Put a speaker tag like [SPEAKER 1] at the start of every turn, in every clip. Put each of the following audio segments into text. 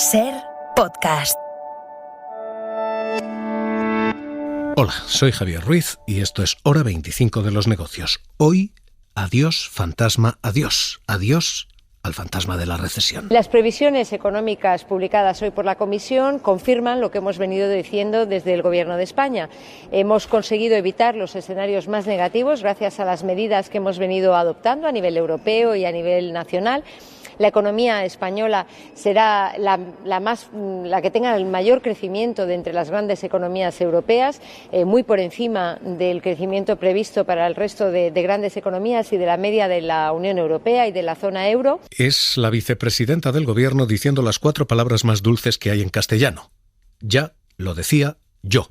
[SPEAKER 1] SER Podcast.
[SPEAKER 2] Hola, soy Javier Ruiz y esto es Hora 25 de los negocios. Hoy, adiós fantasma, adiós al fantasma de la recesión.
[SPEAKER 3] Las previsiones económicas publicadas hoy por la Comisión confirman lo que hemos venido diciendo desde el Gobierno de España. Hemos conseguido evitar los escenarios más negativos gracias a las medidas que hemos venido adoptando a nivel europeo y a nivel nacional. La economía española será la que tenga el mayor crecimiento de entre las grandes economías europeas, muy por encima del crecimiento previsto para el resto de grandes economías y de la media de la Unión Europea y de la zona euro.
[SPEAKER 2] Es la vicepresidenta del Gobierno diciendo las 4 palabras más dulces que hay en castellano. Ya lo decía yo.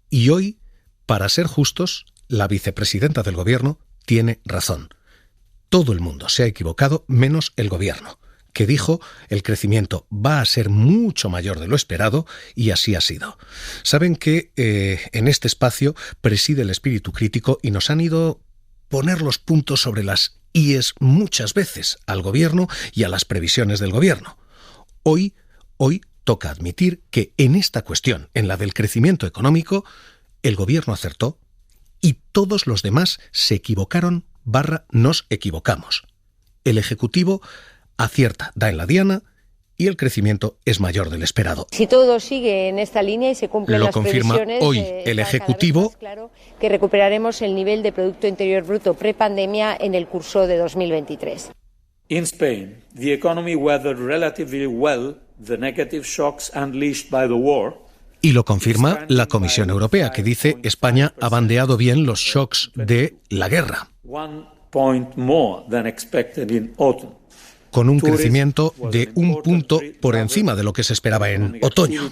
[SPEAKER 2] Y hoy, para ser justos, la vicepresidenta del Gobierno tiene razón. Todo el mundo se ha equivocado menos el Gobierno, que dijo el crecimiento va a ser mucho mayor de lo esperado y así ha sido. Saben que en este espacio preside el espíritu crítico y nos han ido poner los puntos sobre las íes muchas veces al Gobierno y a las previsiones del Gobierno. Hoy toca admitir que en esta cuestión, en la del crecimiento económico, el Gobierno acertó y todos los demás se equivocaron / nos equivocamos. El Ejecutivo acierta, da en la diana y el crecimiento es mayor del esperado.
[SPEAKER 3] Si todo sigue en esta línea y se cumplen las previsiones,
[SPEAKER 2] lo confirma hoy el Ejecutivo.
[SPEAKER 3] Claro que recuperaremos el nivel de Producto Interior Bruto prepandemia en el curso de 2023.
[SPEAKER 4] In Spain, the economy weathered relatively well the negative shocks unleashed by the war.
[SPEAKER 2] Y lo confirma la Comisión Europea, que dice España ha bandeado bien los shocks de la guerra, con un crecimiento de 1 punto por encima de lo que se esperaba en otoño.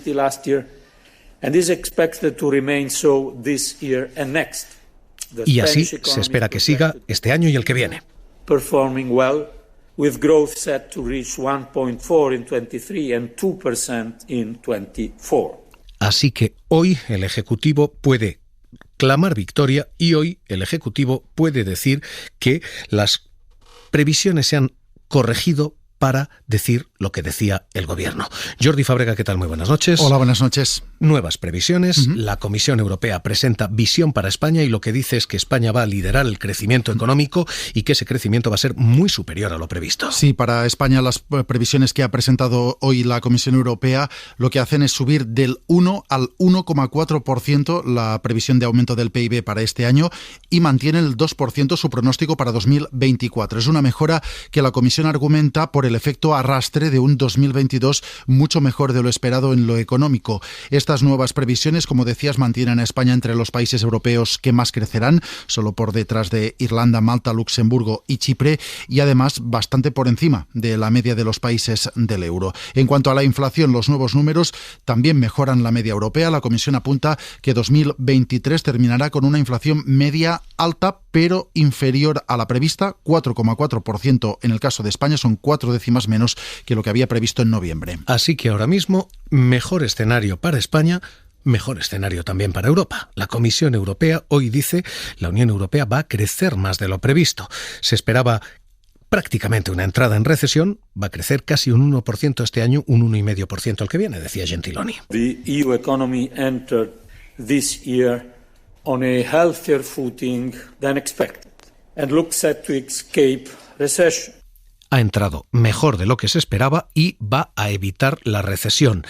[SPEAKER 2] Y así se espera que siga este año y el que viene.
[SPEAKER 4] With growth set to reach 1.4 in 23 and 2% in 24.
[SPEAKER 2] Así que hoy el Ejecutivo puede clamar victoria y hoy el Ejecutivo puede decir que las previsiones se han corregido para decir lo que decía el Gobierno. Jordi Fábrega, ¿qué tal? Muy buenas noches.
[SPEAKER 5] Hola, buenas noches.
[SPEAKER 2] Nuevas previsiones. La Comisión Europea presenta visión para España y lo que dice es que España va a liderar el crecimiento económico y que ese crecimiento va a ser muy superior a lo previsto.
[SPEAKER 5] Sí, para España las previsiones que ha presentado hoy la Comisión Europea lo que hacen es subir del 1 al 1,4% la previsión de aumento del PIB para este año y mantiene el 2% su pronóstico para 2024. Es una mejora que la Comisión argumenta por el efecto arrastre de un 2022 mucho mejor de lo esperado en lo económico. Estas nuevas previsiones, como decías, mantienen a España entre los países europeos que más crecerán, solo por detrás de Irlanda, Malta, Luxemburgo y Chipre, y además bastante por encima de la media de los países del euro. En cuanto a la inflación, los nuevos números también mejoran la media europea. La Comisión apunta que 2023 terminará con una inflación media alta, pero inferior a la prevista, 4,4% en el caso de España, son 4 décimas menos que lo que había previsto en noviembre.
[SPEAKER 2] Así que ahora mismo, mejor escenario para España, mejor escenario también para Europa. La Comisión Europea hoy dice la Unión Europea va a crecer más de lo previsto. Se esperaba prácticamente una entrada en recesión, va a crecer casi un 1% este año, un 1,5% el que viene, decía Gentiloni.
[SPEAKER 4] The EU economy entered this year on a healthier footing than expected and looks set to escape recession.
[SPEAKER 2] Ha entrado mejor de lo que se esperaba y va a evitar la recesión.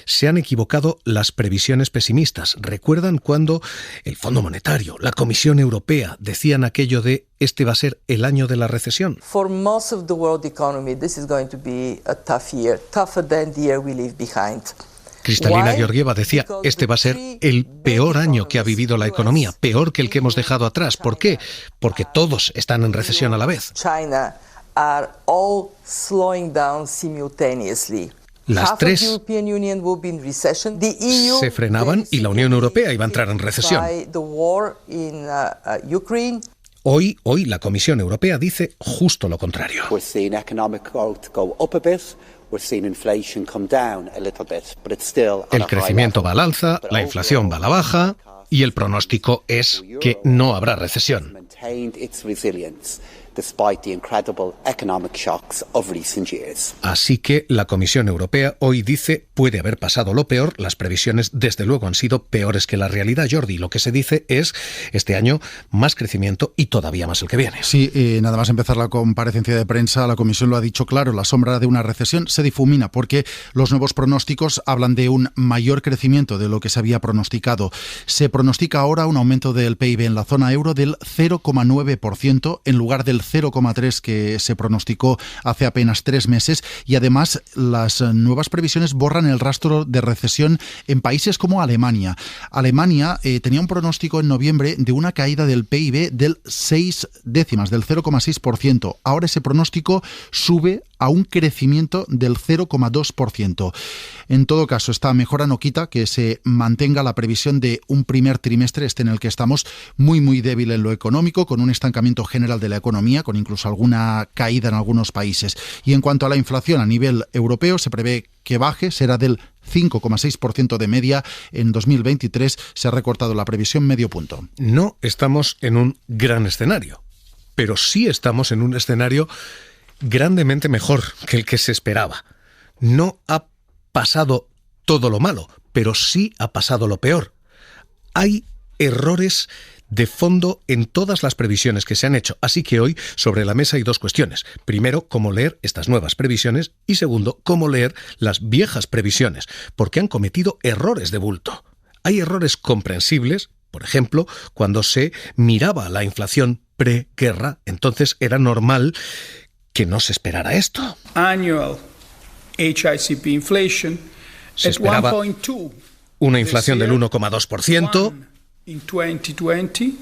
[SPEAKER 2] Se han equivocado las previsiones pesimistas. ¿Recuerdan cuando el Fondo Monetario, la Comisión Europea decían aquello de este va a ser el año de la recesión?
[SPEAKER 6] For most of the world economy, this is going to be a tough year, tougher than the year we leave behind.
[SPEAKER 2] Cristalina Georgieva decía, este va a ser el peor año que ha vivido la economía, peor que el que hemos dejado atrás. ¿Por qué? Porque todos están en recesión a la vez.
[SPEAKER 6] China are all slowing down simultaneously.
[SPEAKER 2] Las tres se frenaban y la Unión Europea iba a entrar en recesión. Hoy la Comisión Europea dice justo lo contrario. El crecimiento va al alza, la inflación va a la baja y el pronóstico es que no habrá recesión.
[SPEAKER 1] despite the incredible economic shocks of recent years.
[SPEAKER 2] Así que la Comisión Europea hoy dice puede haber pasado lo peor, las previsiones desde luego han sido peores que la realidad, Jordi. Lo que se dice es este año más crecimiento y todavía más el que viene.
[SPEAKER 5] Sí, nada más empezar la comparecencia de prensa, la Comisión lo ha dicho claro, la sombra de una recesión se difumina porque los nuevos pronósticos hablan de un mayor crecimiento de lo que se había pronosticado. Se pronostica ahora un aumento del PIB en la zona euro del 0,9% en lugar del 0,3% que se pronosticó hace apenas 3 meses y además las nuevas previsiones borran el rastro de recesión en países como Alemania. Alemania tenía un pronóstico en noviembre de una caída del PIB del 6 décimas, del 0,6%. Ahora ese pronóstico sube a un crecimiento del 0,2%. En todo caso, esta mejora no quita que se mantenga la previsión de un primer trimestre, en el que estamos, muy débil en lo económico, con un estancamiento general de la economía, con incluso alguna caída en algunos países. Y en cuanto a la inflación a nivel europeo, se prevé que baje, será del 5,6% de media en 2023, se ha recortado la previsión medio punto.
[SPEAKER 2] No estamos en un gran escenario, pero sí estamos en un escenario grandemente mejor que el que se esperaba. No ha pasado todo lo malo, pero sí ha pasado lo peor. Hay errores de fondo en todas las previsiones que se han hecho. Así que hoy sobre la mesa hay 2 cuestiones. Primero, cómo leer estas nuevas previsiones y segundo, cómo leer las viejas previsiones, porque han cometido errores de bulto. Hay errores comprensibles, por ejemplo, cuando se miraba la inflación preguerra, entonces era normal que no se esperara esto.
[SPEAKER 7] Annual HICP inflation
[SPEAKER 2] se esperaba una inflación del 1,2%.
[SPEAKER 7] In 2020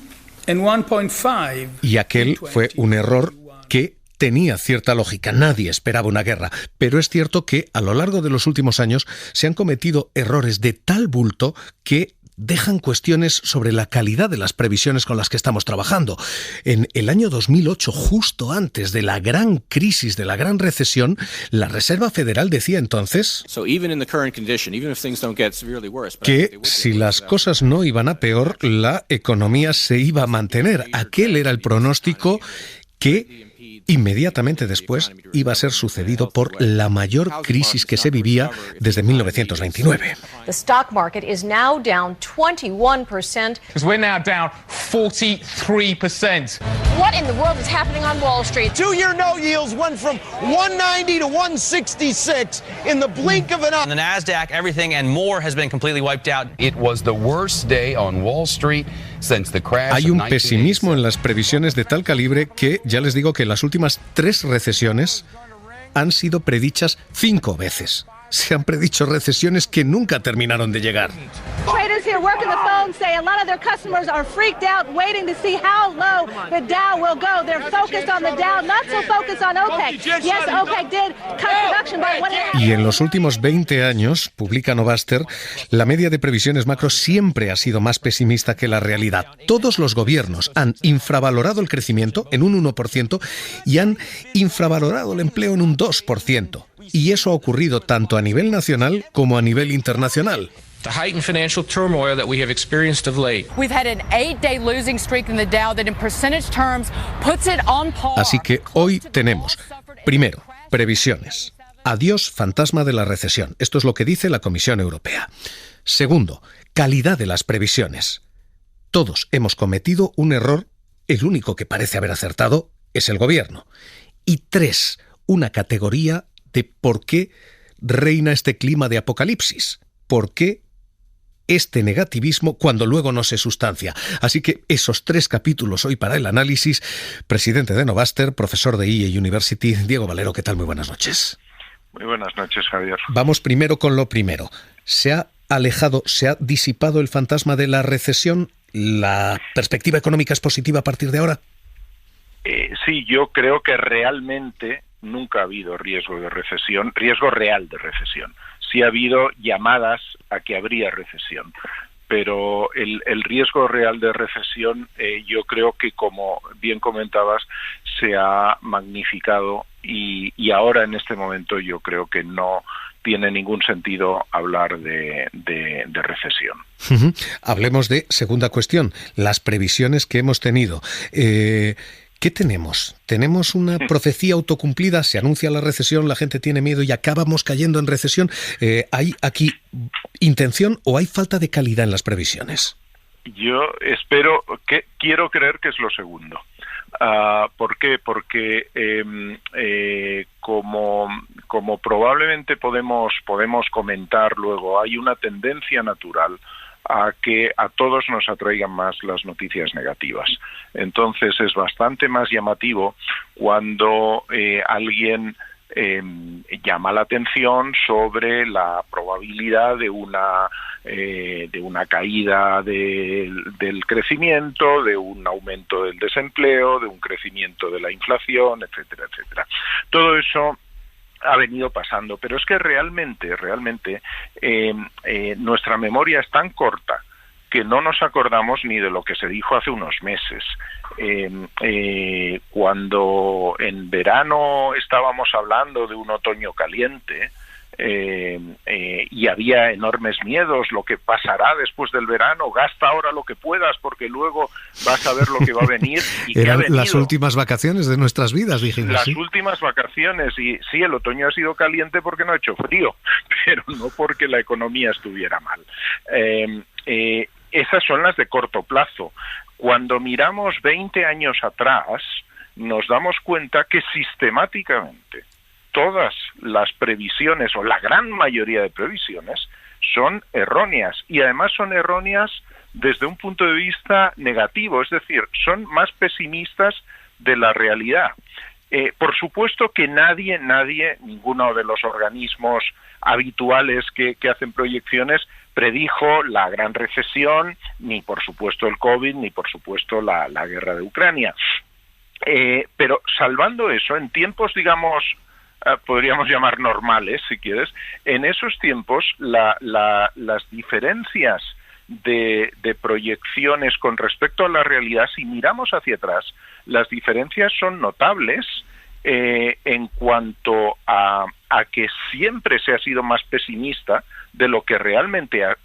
[SPEAKER 7] and 1.5
[SPEAKER 2] y aquel fue un error que tenía cierta lógica. Nadie esperaba una guerra, pero es cierto que a lo largo de los últimos años se han cometido errores de tal bulto que dejan cuestiones sobre la calidad de las previsiones con las que estamos trabajando. En el año 2008, justo antes de la gran crisis, de la gran recesión, la Reserva Federal decía entonces que si las cosas no iban a peor, la economía se iba a mantener. Aquel era el pronóstico que inmediatamente después iba a ser sucedido por la mayor crisis que se vivía desde 1929.
[SPEAKER 8] The stock market is now down 21%.
[SPEAKER 9] We're now down 43%.
[SPEAKER 8] What in the world is happening on Wall Street?
[SPEAKER 10] 2-year note yields went from 190 to 166 in the blink of an eye.
[SPEAKER 11] On the Nasdaq, everything and more has been completely wiped out.
[SPEAKER 12] It was the worst day on Wall Street since the crash.
[SPEAKER 2] Hay un pesimismo en las previsiones de tal calibre que ya les digo que las últimas 3 recesiones han sido predichas 5 veces. Se han predicho recesiones que nunca terminaron de llegar.
[SPEAKER 13] Traders here working the phone say a lot of their customers are freaked out, waiting to see how low the Dow will go. They're focused on the Dow, not so focused on OPEC. Yes, OPEC did cut production, but what happened?
[SPEAKER 2] Y en los últimos 20 años, publica Novaster, la media de previsiones macro siempre ha sido más pesimista que la realidad. Todos los gobiernos han infravalorado el crecimiento en un 1% y han infravalorado el empleo en un 2%. Y eso ha ocurrido tanto a nivel nacional como a nivel internacional.
[SPEAKER 9] The heightened financial turmoil that we have experienced of late.
[SPEAKER 14] We've had an 8-day losing streak in the Dow that in percentage terms puts it on par.
[SPEAKER 2] Así que hoy tenemos, primero, previsiones. Adiós, fantasma de la recesión. Esto es lo que dice la Comisión Europea. Segundo, calidad de las previsiones. Todos hemos cometido un error. El único que parece haber acertado es el gobierno. Y 3, una categoría de por qué reina este clima de apocalipsis. ¿Por qué este negativismo cuando luego no se sustancia? Así que esos 3 capítulos hoy para el análisis. Presidente de Novaster, profesor de IE University, Diego Valero, ¿qué tal? Muy buenas noches.
[SPEAKER 15] Muy buenas noches, Javier.
[SPEAKER 2] Vamos primero con lo primero. ¿Se ha alejado, se ha disipado el fantasma de la recesión? ¿La perspectiva económica es positiva a partir de ahora?
[SPEAKER 15] Sí, yo creo que realmente nunca ha habido riesgo de recesión, riesgo real de recesión. Sí ha habido llamadas a que habría recesión, pero el riesgo real de recesión yo creo que, como bien comentabas, se ha magnificado y ahora en este momento yo creo que no tiene ningún sentido hablar de recesión.
[SPEAKER 2] Hablemos de segunda cuestión, las previsiones que hemos tenido. ¿Qué tenemos? ¿Tenemos una profecía autocumplida? Se anuncia la recesión, la gente tiene miedo y acabamos cayendo en recesión. ¿Hay aquí intención o hay falta de calidad en las previsiones?
[SPEAKER 15] Yo quiero creer que es lo segundo. ¿Por qué? Porque como probablemente podemos comentar luego, hay una tendencia natural a que a todos nos atraigan más las noticias negativas. Entonces es bastante más llamativo cuando alguien llama la atención sobre la probabilidad de una caída del crecimiento, de un aumento del desempleo, de un crecimiento de la inflación, etcétera, etcétera. Todo eso ha venido pasando, pero es que realmente nuestra memoria es tan corta que no nos acordamos ni de lo que se dijo hace unos meses. Cuando en verano estábamos hablando de un otoño caliente, y había enormes miedos, lo que pasará después del verano, gasta ahora lo que puedas porque luego vas a ver lo que va a venir. Y
[SPEAKER 2] eran las últimas vacaciones de nuestras vidas, dijimos.
[SPEAKER 15] Las últimas vacaciones, y sí, el otoño ha sido caliente porque no ha hecho frío, pero no porque la economía estuviera mal. Esas son las de corto plazo. Cuando miramos 20 años atrás, nos damos cuenta que sistemáticamente todas las previsiones, o la gran mayoría de previsiones, son erróneas, y además son erróneas desde un punto de vista negativo, es decir, son más pesimistas de la realidad. Por supuesto que nadie, ninguno de los organismos habituales que hacen proyecciones predijo la gran recesión, ni por supuesto el COVID, ni por supuesto la guerra de Ucrania. Pero salvando eso, en tiempos, digamos, podríamos llamar normales, si quieres, en esos tiempos las diferencias de proyecciones con respecto a la realidad, si miramos hacia atrás, las diferencias son notables en cuanto a que siempre se ha sido más pesimista de lo que realmente ha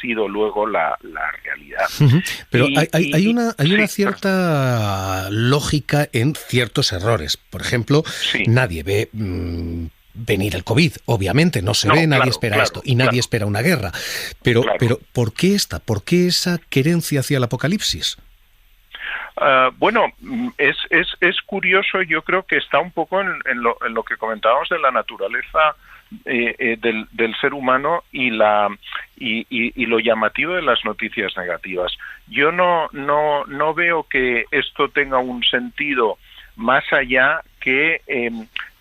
[SPEAKER 15] sido luego la realidad.
[SPEAKER 2] Pero hay una cierta lógica en ciertos errores. Por ejemplo, nadie ve venir el COVID, obviamente, no se ve, nadie espera esto, y nadie espera una guerra. Pero ¿por qué ¿Por qué esa querencia hacia el apocalipsis?
[SPEAKER 15] Bueno, es curioso, yo creo que está un poco en lo que comentábamos de la naturaleza del ser humano y lo llamativo de las noticias negativas. Yo no veo que esto tenga un sentido más allá que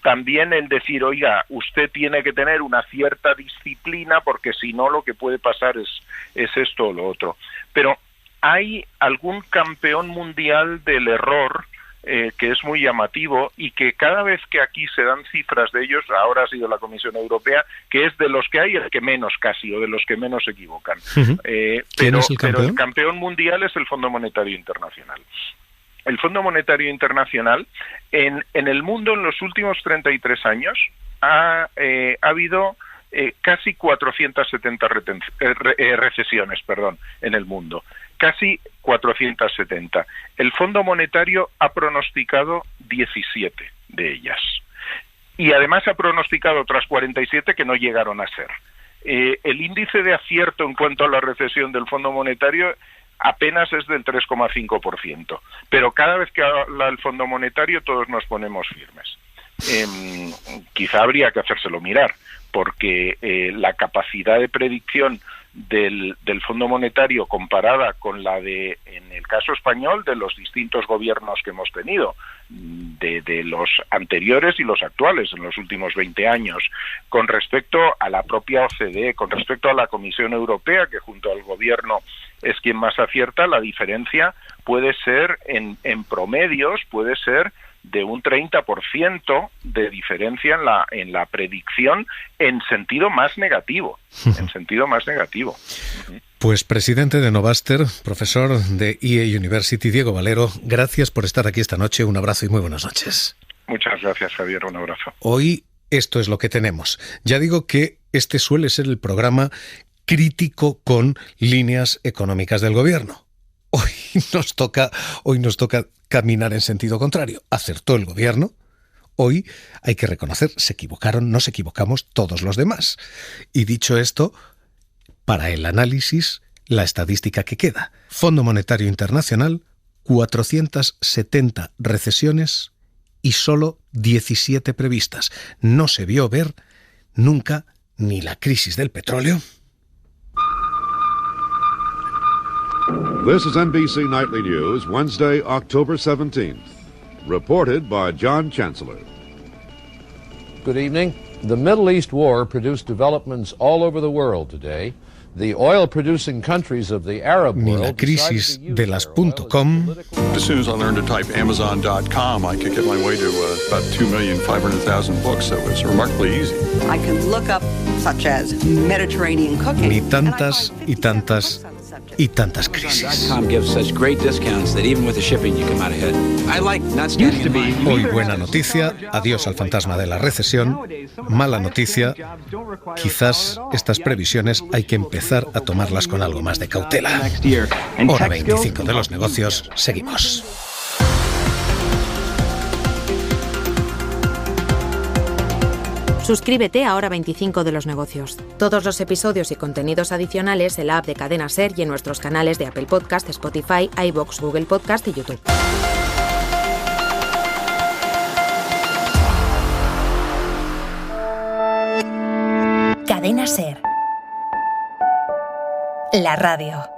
[SPEAKER 15] también el decir, oiga, usted tiene que tener una cierta disciplina porque si no lo que puede pasar es esto o lo otro. Pero hay algún campeón mundial del error que es muy llamativo y que cada vez que aquí se dan cifras de ellos, ahora ha sido la Comisión Europea, que es de los que hay el que menos casi, o de los que menos se equivocan.
[SPEAKER 2] ¿Quién es el campeón?
[SPEAKER 15] Pero el campeón mundial es el Fondo Monetario Internacional. El Fondo Monetario Internacional, en el mundo en los últimos 33 años, ha habido casi 470 recesiones, en el mundo. Casi 470. El Fondo Monetario ha pronosticado 17 de ellas. Y además ha pronosticado otras 47 que no llegaron a ser. El índice de acierto en cuanto a la recesión del Fondo Monetario apenas es del 3,5%. Pero cada vez que habla el Fondo Monetario todos nos ponemos firmes. Quizá habría que hacérselo mirar, porque la capacidad de predicción del Fondo Monetario comparada con la de, en el caso español, de los distintos gobiernos que hemos tenido, de los anteriores y los actuales en los últimos 20 años, con respecto a la propia OCDE, con respecto a la Comisión Europea, que junto al gobierno es quien más acierta, la diferencia puede ser, en promedios, puede ser de un 30% de diferencia en la predicción en sentido más negativo.
[SPEAKER 2] Pues presidente de Novaster, profesor de EA University, Diego Valero, gracias por estar aquí esta noche. Un abrazo y muy buenas noches.
[SPEAKER 15] Muchas gracias, Javier. Un abrazo.
[SPEAKER 2] Hoy esto es lo que tenemos. Ya digo que este suele ser el programa crítico con líneas económicas del gobierno. Hoy nos toca caminar en sentido contrario. Acertó el gobierno. Hoy hay que reconocer, se equivocaron, nos equivocamos todos los demás. Y dicho esto, para el análisis, la estadística que queda. Fondo Monetario Internacional, 470 recesiones y solo 17 previstas. No se vio ver nunca ni la crisis del petróleo.
[SPEAKER 16] This is NBC Nightly News, Wednesday, October 17th. Reported by John Chancellor.
[SPEAKER 17] Good evening. The Middle East war produced developments all over the world today. The oil-producing countries of the Arab world.
[SPEAKER 2] Ni la crisis de las .com.
[SPEAKER 18] As soon as I learned to type Amazon.com, I could get my way to about 2,500,000 books. That was remarkably easy.
[SPEAKER 19] I can look up such as Mediterranean cooking.
[SPEAKER 2] Ni tantas y tantas y tantas crisis. Hoy buena noticia, adiós al fantasma de la recesión. Mala noticia, quizás estas previsiones hay que empezar a tomarlas con algo más de cautela. Hora 25 de los negocios, seguimos.
[SPEAKER 20] Suscríbete a Hora 25 de los negocios. Todos los episodios y contenidos adicionales en la app de Cadena SER y en nuestros canales de Apple Podcast, Spotify, iVoox, Google Podcast y YouTube.
[SPEAKER 21] Cadena SER. La radio.